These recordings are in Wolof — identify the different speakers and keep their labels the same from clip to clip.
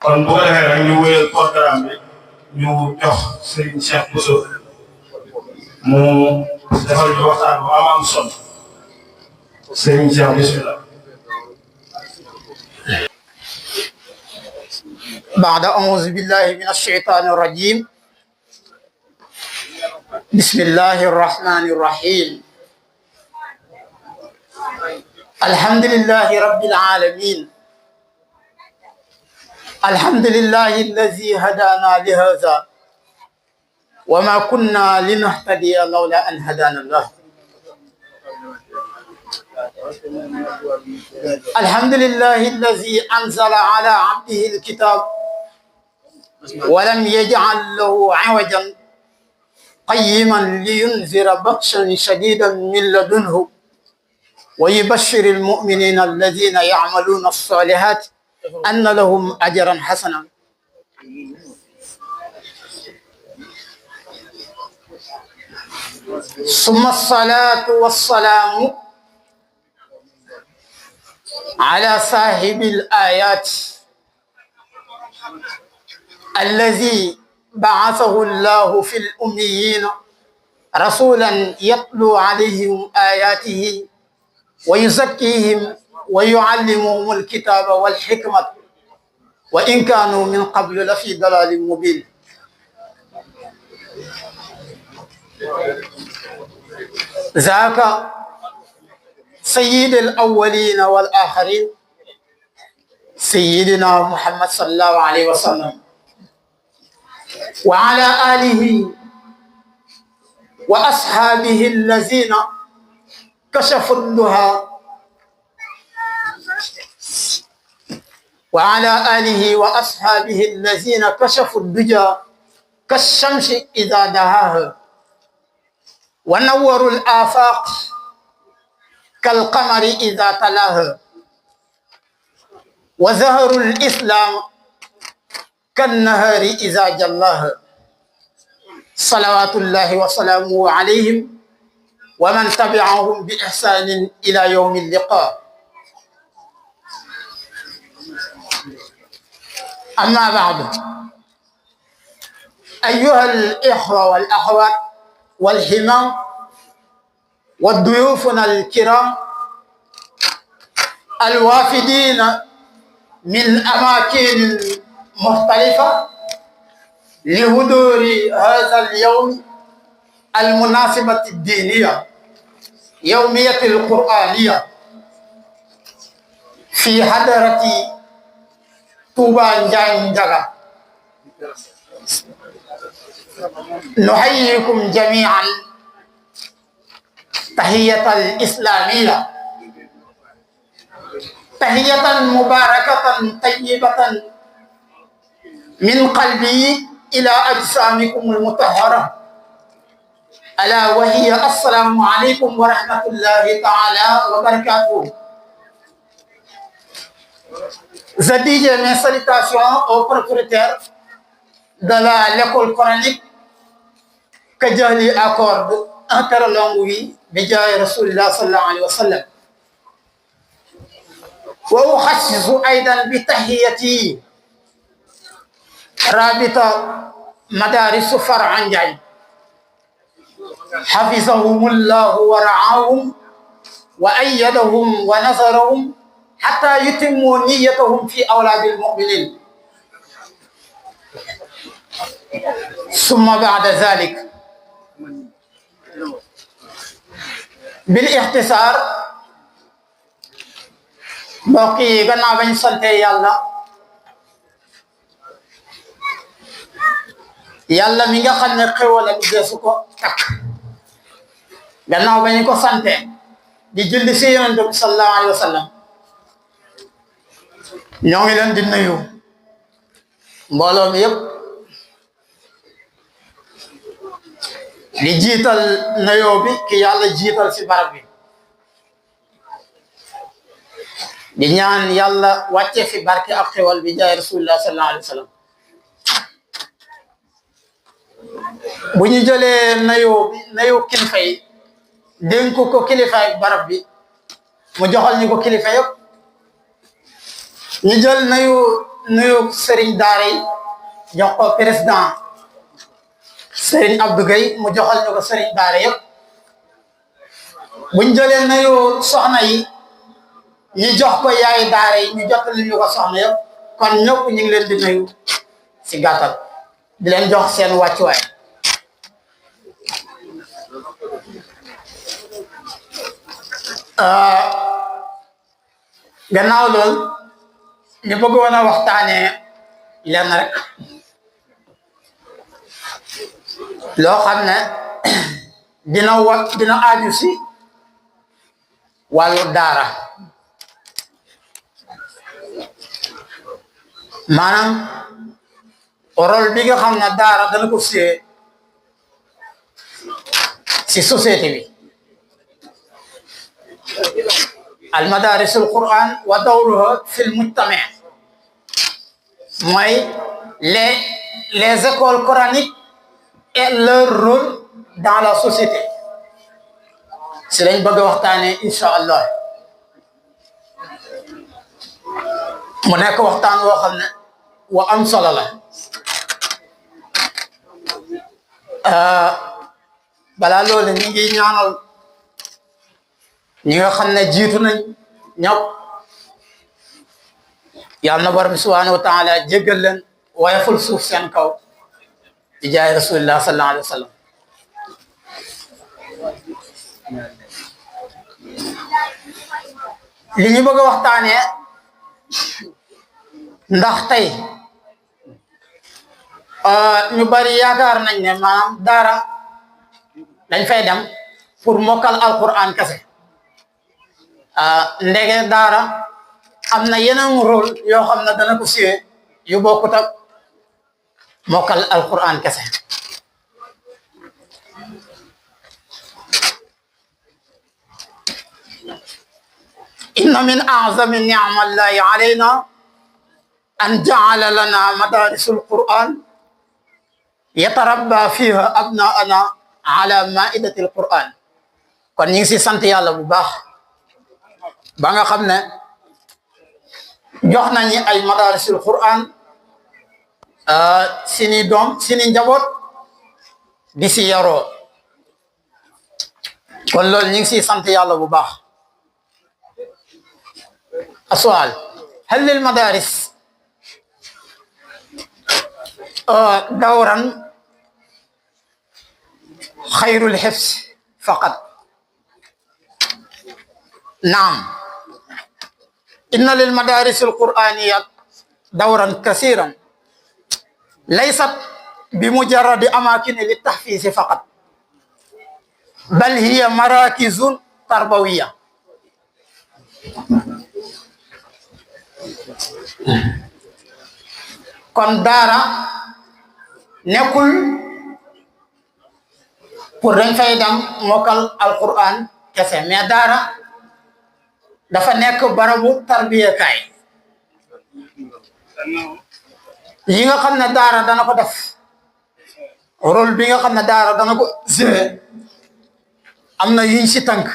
Speaker 1: kon bu ko defee rek ñu wéyal programme bi ñu jox Serigne Cheikh Bousso mu defal ñu waxtaan bu am solo Serigne Cheikh bismillah.
Speaker 2: بعد أعوذ بالله من الشيطان الرجيم بسم الله الرحمن الرحيم الحمد لله رب العالمين الحمد لله الذي هدانا لهذا وما كنا لنهتدي لولا أن هدانا الله الحمد لله الذي أنزل على عبده الكتاب ولم يجعل له عوجا قيما لينذر بطشا شديدا من لدنه ويبشر المؤمنين الذين يعملون الصالحات أن لهم أجرا حسنا ثم الصلاة والسلام على صاحب الآيات الذي بعثه الله في الأميين رسولا يتلو عليهم آياته ويزكيهم ويعلمهم الكتاب والحكمة وإن كانوا من قبل لفي ضلال مبين ذاك سيد الأولين والآخرين سيدنا محمد صلى الله عليه وسلم وعلى آله وأصحابه الذين كشفوا الدهى وعلى آله وأصحابه الذين كشفوا الدجى كالشمس إذا دهاها ونوروا الآفاق كالقمر إذا تلاها وظهروا الإسلام كالنهار إذا جلاها صلوات الله وسلامه عليهم ومن تبعهم بإحسان إلى يوم اللقاء أما بعد أيها الإخوة والأخوات والحمام وضيوفنا الكرام الوافدين من أماكن مختلفة لحضور هذا اليوم المناسبة الدينية يومية القرآنية في حضرة توبا نجاين جاغا نحييكم جميعا تحية الإسلامية تحية مباركة طيبة من قلبي إلى أجسامكم المطهرة ألا وهي السلام عليكم ورحمة الله تعالى وبركاته. Je dis mes salutations aux propriétaires de l'école coranique que Dieu lui accorde un très long vie بجاه رسول الله صلى الله عليه وسلم. وأخصص أيضا بتحيتي رابطة مدارس فرع جاي حفظهم الله ورعاهم وأيدهم ونصرهم حتى يتموا نيتهم في أولاد المؤمنين. ثم بعد ذلك بالاختصار باقي غنا بن سنت يالا ميغا خن خيولا ديسوكو تاك غنا بن كو سنت دي جولي سي يونس صلى الله عليه وسلم ñoo ngi leen di nuyu mbooloo mi yëpp di jiital nuyoo bi ki yàlla jiital ci barab bi di ñaan yàlla wàcce fi barke ak xewal bi jaay rasulullah sallallahu alayhi wa sallam bu ñu jëlee nuyoo kilifa yi dénk ko kilifaay barab bi mu joxal ñu ko kilifa yëpp ñu jël nayu nuyu Serigne daara yi jox ko président Serigne Abdou Gueye mu joxal ñu ko Serigne daara yëpp buñ jëlee nuyu soxna yi ñu jox ko yaay daara yi ñu jottali ñu ko soxna yëpp kon ñëpp ñu ngi leen di nuyu si gàttal di leen jox seen wàccuwaay gannaaw loolu ñu bëggoon a waxtaanee lenn rek loo xam ne dina aju si wàllu daara maanaam rôle bi nga xam ne daara dana ko siyee si société bi المدارس القرآن ودورها في المجتمع mooy les écoles coraniques et leur rôle dans la société si lañ bëgg a waxtaanee incha allah mu nekk waxtaan woo xam ne wa am solo la balaa loolu ñu ngi ñaanal ñi nga xam ne jiitu nañ ñëpp yàlla na borom subhanahu wa taala jéggal leen wayaful suuf seen kaw di jaay rasulillah sallallahu alayhi wa sallam li ñu bëgg a waxtaanee ndax tey ñu bari yaakaar nañ ne maanaam daara dañ fay dem pour mokkal alquran kese ndege daara am na yeneen rôle yoo xam ne dana ko siyee yu bokkut ak mokkal alquran kese inna min a'zami ni'amallahi alayna an ja'ala lana madarisul quran yatarabba fiha abna'ana ala ma'idatil quran kon ñu ngi si sant yàlla bu baax ba nga xam ne jox nañu ay madarisul quran sini doom sini njaboot di si yaroo kon loolu ñu ngi siy sant yàlla bu baax السؤال هل للمدارس دورا خير الحفظ فقط؟ نعم، إن للمدارس القرآنية دورا كثيرا ليست بمجرد أماكن للتحفيظ فقط، بل هي مراكز تربوية. kon daara nekkul pour dañ fay dem mokkal alquran kese mais daara dafa nekk barabu tarbiyekaay yi nga xam ne daara dana ko def rôle bi nga xam ne daara dana ko jouer am na yuñ si tënk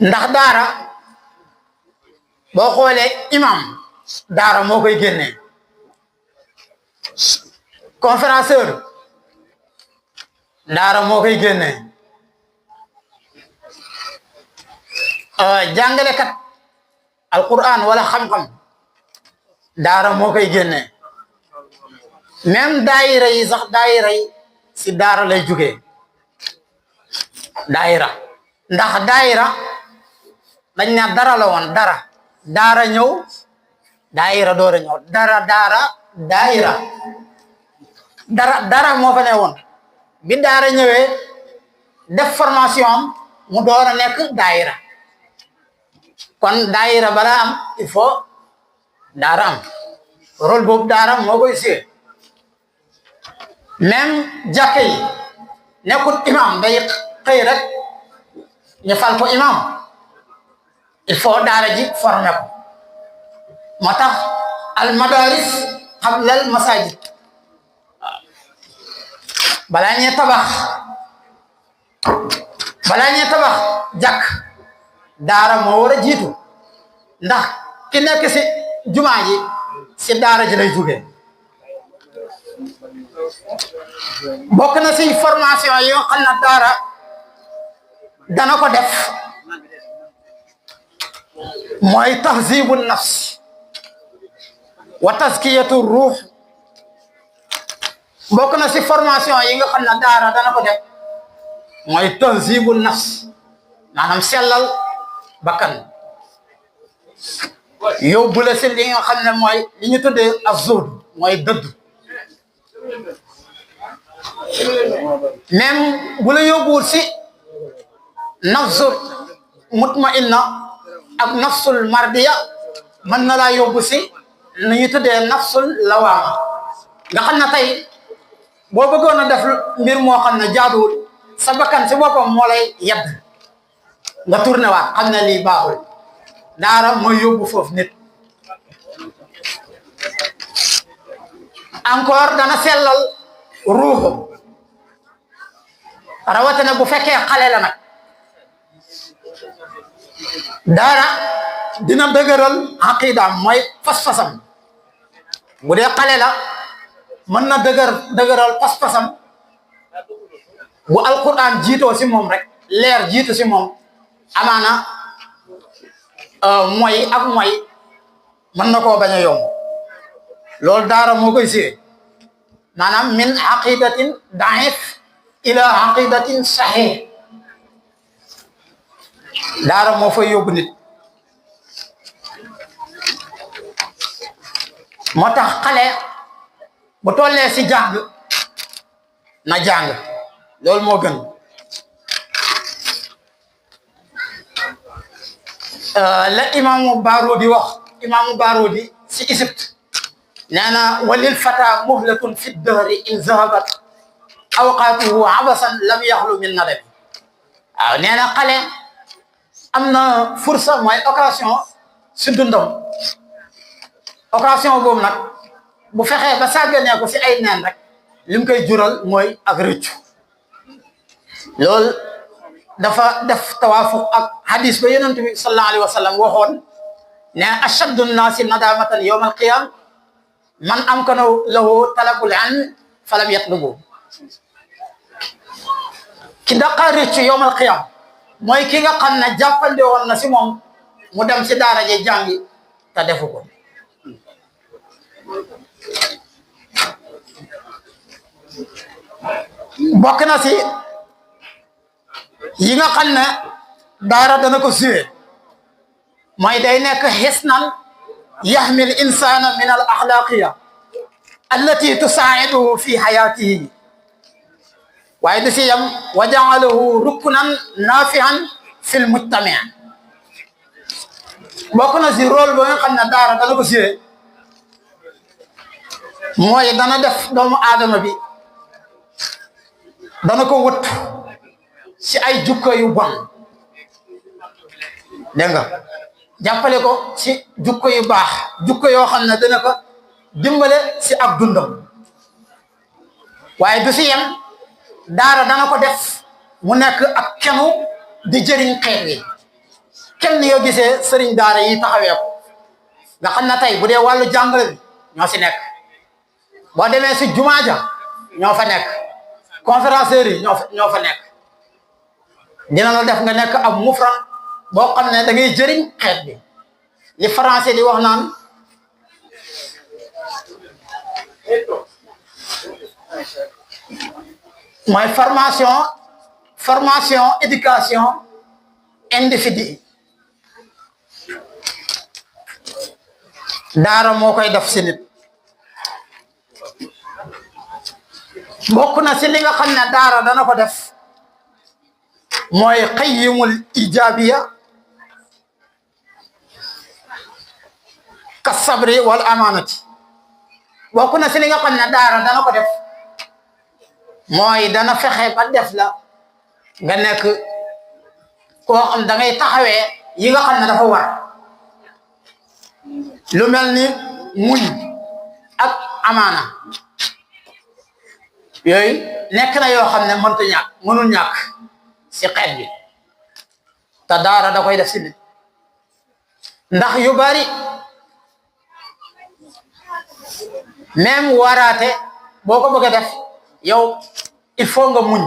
Speaker 2: ndax daara boo xoolee imam daara moo koy génnee conférencier daara moo koy génnee jàngalekat alquran wala xam-xam daara moo koy génnee même daayira yi sax daayira yi si daara lay jugee daayira ndax daayira dañ ne dara la woon dara daara ñëw daayira door a ñëw dara daayira dara moo fa ne woon bi daara ñëwee def formation am mu door a nekk daayira kon daayira bala am il faut daara am rôle boobu daara moo koy jouer même jàkke yi nekkul imam day xëy rek ñu fal ko imam il faut daara ji formé ko moo tax al madaris qabla al masajid balaa ñuy tabax jàkk daara moo war a jiitu ndax ki nekk si jumaa ji si daara ji lay jóge bokk na si formation yi nga xam ne daara dana ko def mooy tahzibu nafs wa tazkiyatu ruux bokk na si formation yi nga xam ne daara dana ko def mooy tahzibu nafs maanaam sellal bakkan yóbbu la si li nga xam ne mooy li ñu tuddee az-zuhd mooy dëdd même bu la yóbbuwul si nafsul mutmainna ak nafsul mardiya mën na laa yóbbu si li ñu tuddee nafsul lawaama nga xam ne tey boo bëggoon a def mbir moo xam ne jaaduwul sa bakkan si boppam moo lay yedd nga tourné waat xam ne lii baaxul daara mooy yóbbu foofu nit encore dana sellal ruuxu rawatina bu fekkee xale la nag daara dina dëgëral aqidaam mooy fas-fasam bu dee xale la mën na dëgëral fas-fasam bu alquran jiitoo si moom rek leer jiitu si moom amaana mooy ak mooy mën na koo bañ a yomb loolu daara moo koy siré maanaam min aqidatin daif ila aqidatin sahih daara moo fay yóbbu nit moo tax xale bu tollee si jàng na jàng loolu moo gën la imaamu Baroodi wax imaamu Baroodi si Égypte nee na walil fata muhlatun fi dahri in zahabat awqaatuhu abasan lam yaxlu min nadami waaw nee na xale am na fursa mooy occasion si dundam occasion boobu nag bu fexee ba sàgganee ko si ay neen rek li mu koy jural mooy ak rëccu loolu dafa def tawaafuq ak hadis ba yonent bi sallallahu alayhi wa sallam waxoon ne ashaddu nnaasi nadamatan yawma alqiyam man amkana lahu talabul ilm falam yatlubu ki daqa rëccu yawma alqiyam mooy ki nga xam ne jàppande woon na si moom mu dem si daara ji jàngi te defu ko bokk na si yi nga xam ne daara dana ko suwe mooy day nekk xisnan yaxmi l insana min al axlaqiya allati tusaaciduhu fi xayaatihi waaye du si yam wa jaalahu ruknan naafian fi l mujtami bokk na si rôle ba nga xam ne daara dana ko suwe mooy dana def doomu aadama bi dana ko wut si ay jukko yu bon dégg nga jàppale ko si jukko yu baax jukko yoo xam ne dana ko dimbale si ak dundam waaye du si yem daara dana ko def mu nekk ak kenu di jëriñ xeet wi kenn yoo gisee sëriñ daara yi taxawee ko nga xam ne tey bu dee wàllu jàngale bi ñoo si nekk boo demee si jumaa ja ñoo fa nekk conférenciers yi ñoo fa nekk dina la def nga nekk ab mufran boo xam ne da ngay jëriñ xeet bi li français di wax naan mooy formation éducation individu daara moo koy def si nit bokk na si li nga xam ne daara dana ko def mooy qayyimul ijabiya ka sabri wal amanati bokk na si li nga xam ne daara dana ko def mooy dana fexe ba def la nga nekk koo xam da ngay taxawee yi nga xam ne dafa war lu mel ni muñ ak amaana yooyu nekk na yoo xam ne mënul ñàkk si xeet bi te daara da koy def si nit ndax yu bari même waraate boo ko bëgg a def yow il faut nga muñ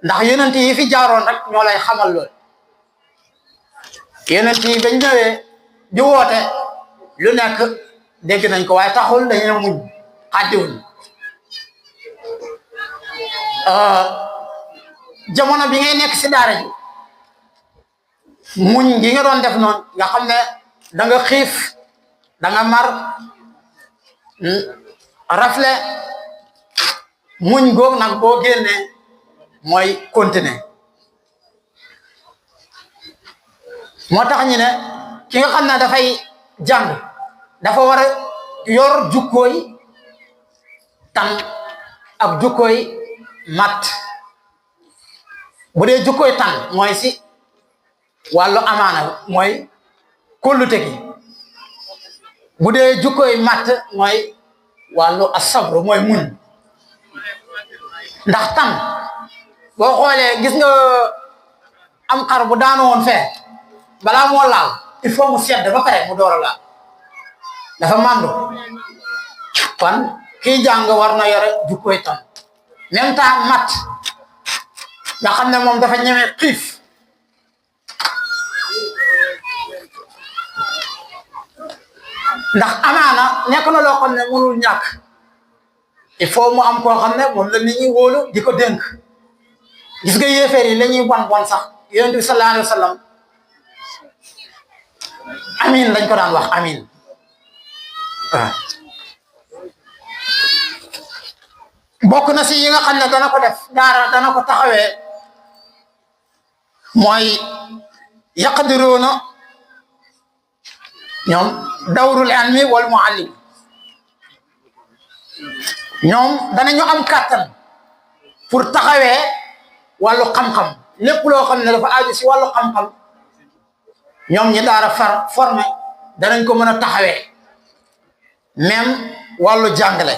Speaker 2: ndax yonent yi fi jaaroon rek ñoo lay xamal lool yonent yi bañ ñëwee di woote lu nekk dégg nañ ko waaye taxul dañu muñ xàddiwuñ jamono bi ngay nekk si daara ji muñ gi nga doon def noonu nga xam ne da nga xiif da nga mar rafle muñ goog nag boo génnee mooy continuer moo tax ñu ne ki nga xam ne dafay jàng dafa war a yor jukkooy tan ak jukkooy mat bu dee jukkooy tan mooy si wàllu amaana mooy kóllute gi bu dee jukkooy mat mooy wàllu asabru mooy muñ ndax tan boo xoolee gis nga am xar bu daanu woon fee balaa moo laal il faut mu sedd ba pare mu door a laal dafa màndu kon kii jàng war na yore jukkooy tan même temps mat nga xam ne moom dafa ñeme xiif ndax amaana nekk na loo xam ne mënul ñàkk il faut mu am koo xam ne moom la nit ñi wóolu di ko dénk gis nga yéeféer yi la ñuy bon sax yonent bi sallallahu alayhi wa sallam amin lañ ko daan wax amin waaw bokk na si yi nga xam ne dana ko def daara dana ko taxawee mooy yaqdiruuna ñoom dawrul ilmi wal muallim ñoom danañu am kàttan pour taxawee wàllu xam-xam lépp loo xam ne dafa aju si wàllu xam-xam ñoom ñi daara formé danañ ko mën a taxawee même wàllu jàngale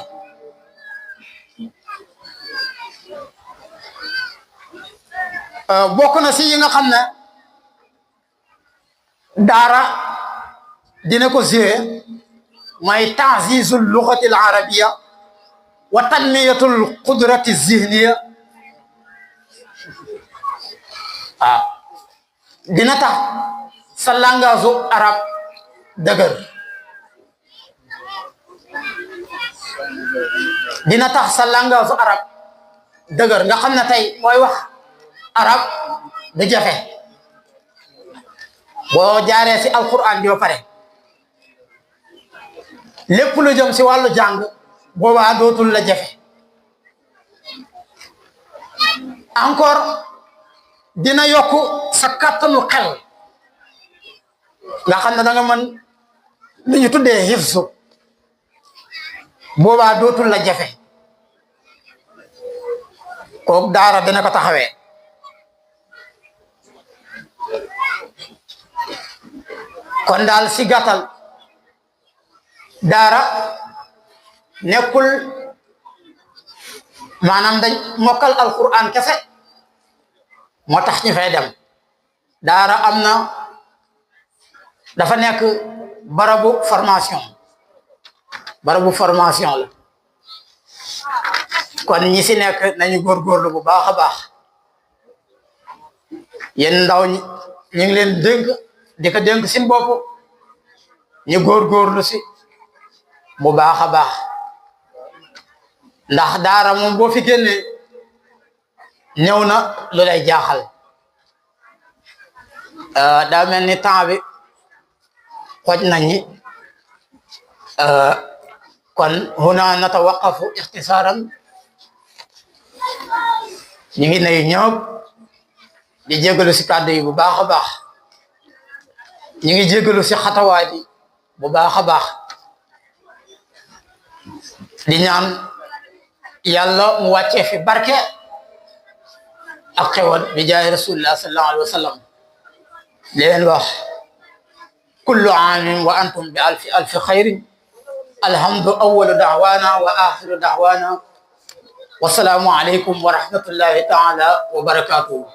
Speaker 2: bokk na si yi nga xam ne daara dina ko jouer mooy ta'zizul lughati al arabiyya wa tanmiyatul qudrati zihniya dina tax sa langage arab dëgër dina tax sa langage arab dëgër nga xam ne tey mooy wax arab da jafe boo jaaree si alquran bi ba pare lépp lu jëm si wàllu jàng boobaa dootul la jafe encore dina yokku sa kàttanu xel nga xam ne da nga mën li ñu tuddee hifzu boobaa dootul la jafe kooku daara dina ko taxawee kon daal si gàttal daara nekkul maanaam dañ mokkal alquran kese moo tax ñu fay dem daara am na dafa nekk barabu formation la kon ñi si nekk nañu góorgóorlu bu baax a baax yéen ndaw ñi ñu ngi leen dénk di ko dénk seen bopp ñu góorgóorlu si bu baax a baax ndax daara moom boo fi génnee ñëw na lu lay jaaxal daa mel ni temps bi xoj nañi kon huna natawaqafu ixtisaaran ñu ngi nuyu ñëpp di jégalu si kàddu yi bu baax a baax ñu ngi jégalu si xatawaay bi bu baax a baax di ñaan yàlla mu wàccee fi barke ak xewal bi jaay rasulillah sallallahu alayhi wa sallam di leen wax kullu aamin wa antum bi alfi xayrin alhamdu awalu daawana wa axiru daawana wasalaamu aleykum wa rahmatullahi taala wa barakatuhu